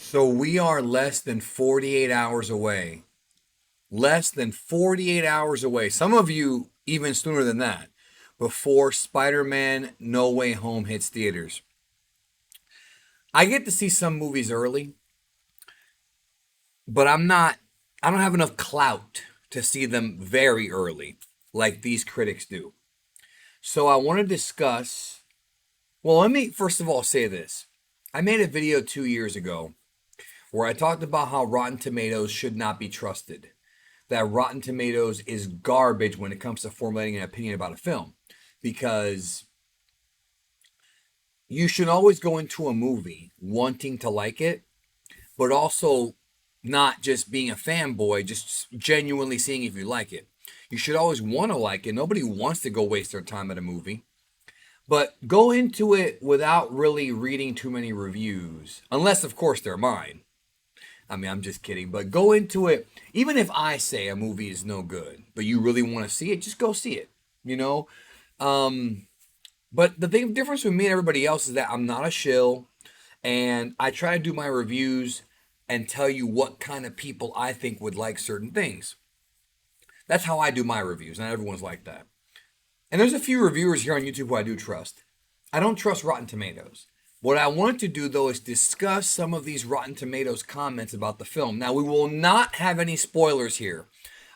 So we are less than 48 hours away. Less than 48 hours away. Some of you even sooner than that. Before Spider-Man No Way Home hits theaters. I get to see some movies early, but I don't have enough clout to see them very early like these critics do. So I want to discuss, well, let me first of all say this. I made a video 2 years ago where I talked about how Rotten Tomatoes should not be trusted. That Rotten Tomatoes is garbage when it comes to formulating an opinion about a film. Because you should always go into a movie wanting to like it, but also not just being a fanboy, just genuinely seeing if you like it. You should always want to like it. Nobody wants to go waste their time at a movie. But go into it without really reading too many reviews. Unless, of course, they're mine. I mean, I'm just kidding. But go into it, even if I say a movie is no good, but you really want to see it, just go see it. You know? But the thing, difference with me and everybody else is that I'm not a shill. And I try to do my reviews and tell you what kind of people I think would like certain things. That's how I do my reviews. Not everyone's like that. And there's a few reviewers here on YouTube who I do trust. I don't trust Rotten Tomatoes. What I wanted to do, though, is discuss some of these Rotten Tomatoes comments about the film. Now, we will not have any spoilers here.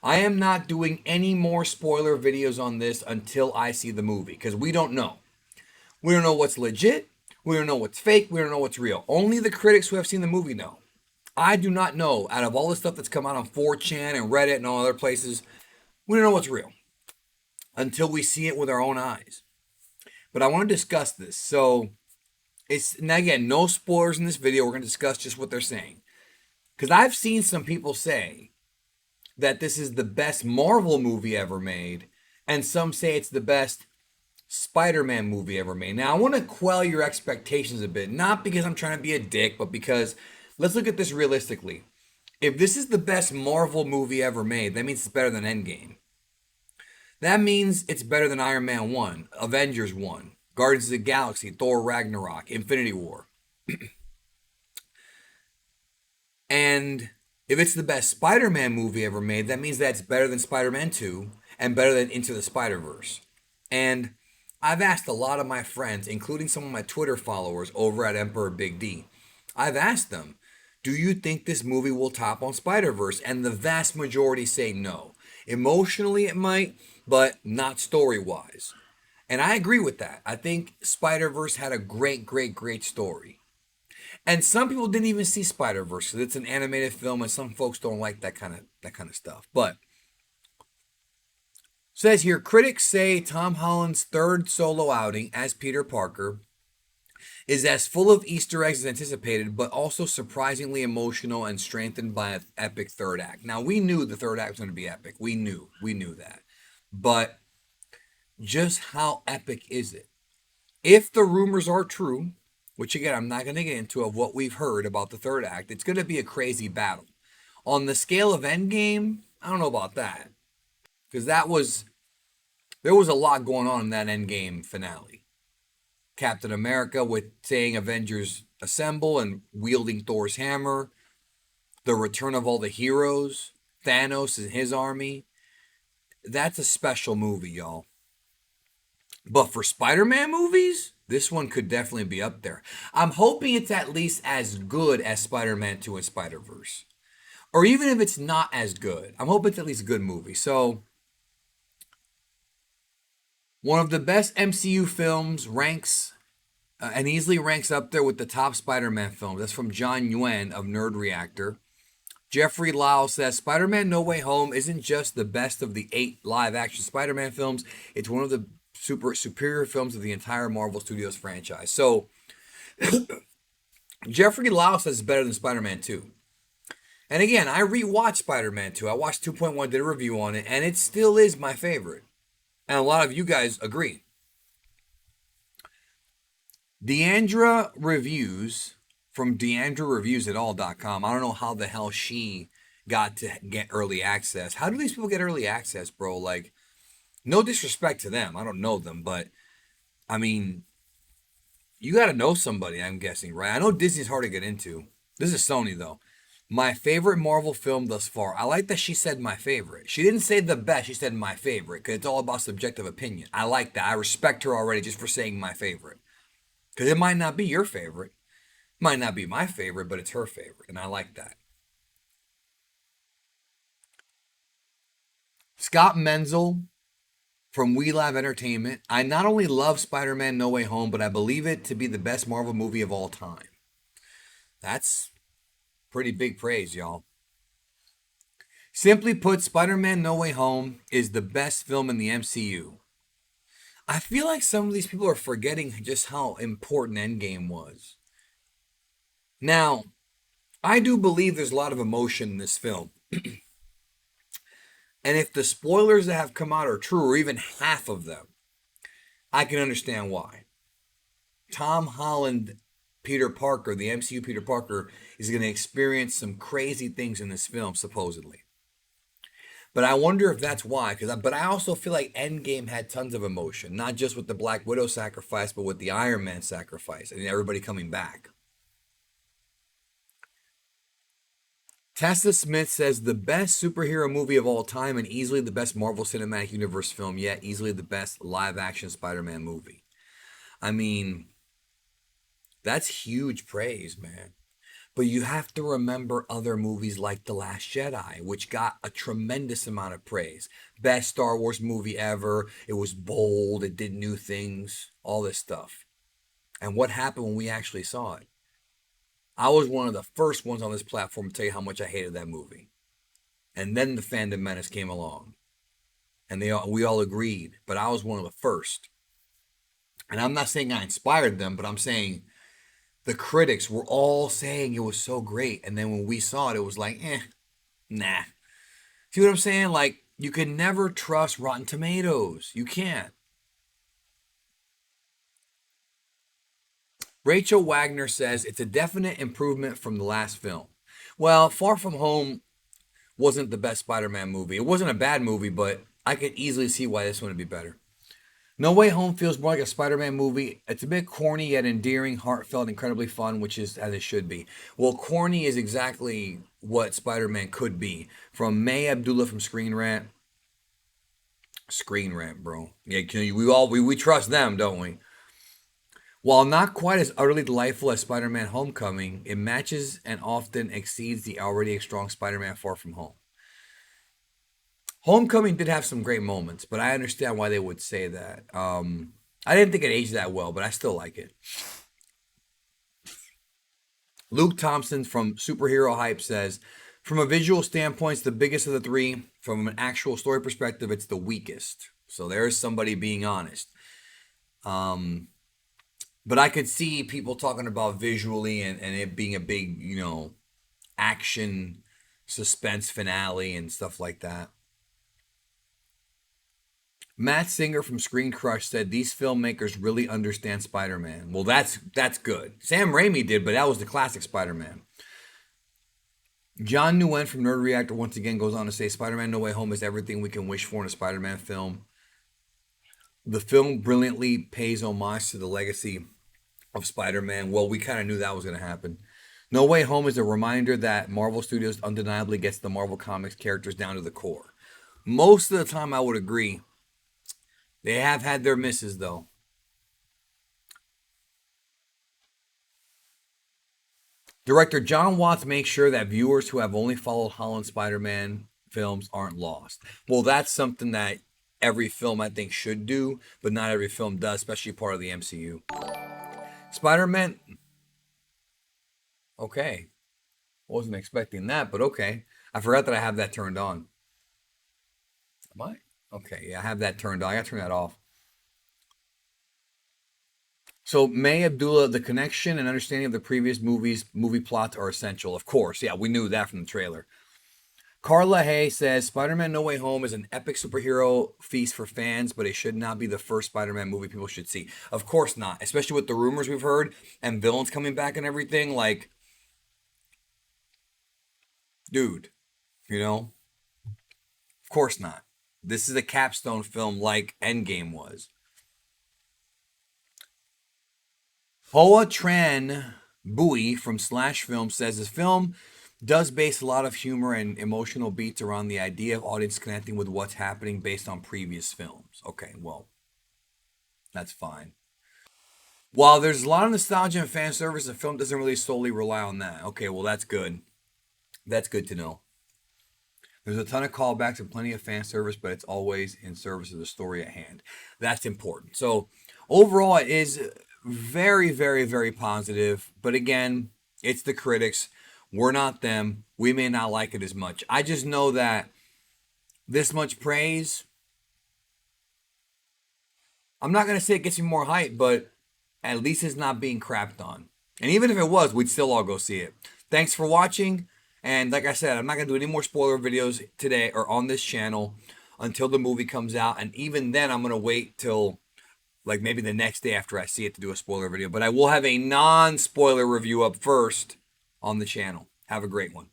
I am not doing any more spoiler videos on this until I see the movie, because we don't know. We don't know what's legit. We don't know what's fake. We don't know what's real. Only the critics who have seen the movie know. I do not know, out of all the stuff that's come out on 4chan and Reddit and all other places, we don't know what's real until we see it with our own eyes. But I want to discuss this. So, now again, no spoilers in this video. We're going to discuss just what they're saying. Because I've seen some people say that this is the best Marvel movie ever made, and some say it's the best Spider-Man movie ever made. Now, I want to quell your expectations a bit, not because I'm trying to be a dick, but because let's look at this realistically. If this is the best Marvel movie ever made, that means it's better than Endgame. That means it's better than Iron Man 1, Avengers 1, Guardians of the Galaxy, Thor Ragnarok, Infinity War. And if it's the best Spider-Man movie ever made, that means that's better than Spider-Man 2 and better than Into the Spider-Verse. And I've asked a lot of my friends, including some of my Twitter followers over at Emperor Big D, I've asked them, do you think this movie will top on Spider-Verse? And the vast majority say no. Emotionally it might, but not story-wise. And I agree with that. I think Spider-Verse had a great, great, great story. And some people didn't even see Spider-Verse because it's an animated film and some folks don't like that kind of stuff. But says here, critics say Tom Holland's third solo outing as Peter Parker is as full of Easter eggs as anticipated, but also surprisingly emotional and strengthened by an epic third act. Now, we knew the third act was going to be epic. We knew that. But just how epic is it? If the rumors are true, which again, I'm not going to get into of what we've heard about the third act, it's going to be a crazy battle. On the scale of Endgame, I don't know about that. Because there was a lot going on in that Endgame finale. Captain America with saying Avengers assemble and wielding Thor's hammer. The return of all the heroes. Thanos and his army. That's a special movie, y'all. But for Spider-Man movies, this one could definitely be up there. I'm hoping it's at least as good as Spider-Man 2 and Spider-Verse. Or even if it's not as good, I'm hoping it's at least a good movie. So, one of the best MCU films ranks, and easily ranks up there with the top Spider-Man films. That's from John Nguyen of Nerd Reactor. Jeffrey Lau says, Spider-Man No Way Home isn't just the best of the 8 live-action Spider-Man films. It's one of the superior films of the entire Marvel Studios franchise. So, Jeffrey Lau says it's better than Spider-Man 2. And again, I rewatched Spider-Man 2. I watched 2.1, did a review on it, and it still is my favorite. And a lot of you guys agree. Deandra Reviews from DeandraReviewsItAll.com. I don't know how the hell she got to get early access. How do these people get early access, bro? Like, no disrespect to them. I don't know them, but I mean, you got to know somebody, I'm guessing, right? I know Disney's hard to get into. This is Sony though. My favorite Marvel film thus far. I like that she said my favorite. She didn't say the best. She said my favorite because it's all about subjective opinion. I like that. I respect her already just for saying my favorite because it might not be your favorite, might not be my favorite, but it's her favorite, and I like that. Scott Menzel from We Live Entertainment. I not only love Spider-Man No Way Home, but I believe it to be the best Marvel movie of all time. That's pretty big praise, y'all. Simply put, Spider Man No Way Home is the best film in the MCU. I feel like some of these people are forgetting just how important Endgame was. Now, I do believe there's a lot of emotion in this film. And if the spoilers that have come out are true, or even half of them, I can understand why. Tom Holland, Peter Parker, the MCU Peter Parker, is going to experience some crazy things in this film, supposedly. But I wonder if that's why. But I also feel like Endgame had tons of emotion, not just with the Black Widow sacrifice, but with the Iron Man sacrifice and everybody coming back. Tessa Smith says the best superhero movie of all time and easily the best Marvel Cinematic Universe film yet, easily the best live action Spider-Man movie. I mean, that's huge praise, man. But you have to remember other movies like The Last Jedi, which got a tremendous amount of praise. Best Star Wars movie ever. It was bold. It did new things. All this stuff. And what happened when we actually saw it? I was one of the first ones on this platform to tell you how much I hated that movie. And then the Fandom Menace came along. And we all agreed. But I was one of the first. And I'm not saying I inspired them, but I'm saying the critics were all saying it was so great. And then when we saw it, it was like, nah. See what I'm saying? Like, you can never trust Rotten Tomatoes. You can't. Rachel Wagner says it's a definite improvement from the last film. Well, Far From Home wasn't the best Spider-Man movie. It wasn't a bad movie, but I could easily see why this one would be better. No Way Home feels more like a Spider-Man movie. It's a bit corny yet endearing, heartfelt, incredibly fun, which is as it should be. Well, corny is exactly what Spider-Man could be. From May Abdullah from Screen Rant. Screen Rant, bro. Yeah, we trust them, don't we? While not quite as utterly delightful as Spider-Man Homecoming, it matches and often exceeds the already strong Spider-Man Far From Home. Homecoming did have some great moments, but I understand why they would say that. I didn't think it aged that well, but I still like it. Luke Thompson from Superhero Hype says, from a visual standpoint, it's the biggest of the three. From an actual story perspective, it's the weakest. So there's somebody being honest. But I could see people talking about visually and it being a big, action suspense finale and stuff like that. Matt Singer from Screen Crush said these filmmakers really understand Spider-Man. Well, that's good. Sam Raimi did, but that was the classic Spider-Man. John Nguyen from Nerd Reactor once again goes on to say Spider-Man No Way Home is everything we can wish for in a Spider-Man film. The film brilliantly pays homage to the legacy of Spider-Man. Well, we kind of knew that was going to happen. No Way Home is a reminder that Marvel Studios undeniably gets the Marvel Comics characters down to the core. Most of the time, I would agree. They have had their misses, though. Director John Watts makes sure that viewers who have only followed Holland Spider-Man films aren't lost. Well, that's something that every film, I think, should do, but not every film does, especially part of the MCU. Spider-Man... Okay. Wasn't expecting that, but okay. I forgot that I have that turned on. Am I? Okay, yeah, I have that turned on. I got to turn that off. So, May Abdullah, the connection and understanding of the previous movie plots are essential. Of course, yeah, we knew that from the trailer. Carla Hay says Spider-Man No Way Home is an epic superhero feast for fans, but it should not be the first Spider-Man movie people should see. Of course not, especially with the rumors we've heard and villains coming back and everything. Like, dude, of course not. This is a capstone film like Endgame was. Hoa Tran Bowie from Slash Film says this film does base a lot of humor and emotional beats around the idea of audience connecting with what's happening based on previous films. Okay, well, that's fine. While there's a lot of nostalgia and fan service, the film doesn't really solely rely on that. Okay, well, that's good. That's good to know. There's a ton of callbacks and plenty of fan service, but it's always in service of the story at hand. That's important. So, overall, it is very, very, very positive. But again, it's the critics. We're not them. We may not like it as much. I just know that this much praise, I'm not going to say it gets me more hype, but at least it's not being crapped on. And even if it was, we'd still all go see it. Thanks for watching. And like I said, I'm not going to do any more spoiler videos today or on this channel until the movie comes out. And even then, I'm going to wait till like maybe the next day after I see it to do a spoiler video. But I will have a non-spoiler review up first on the channel. Have a great one.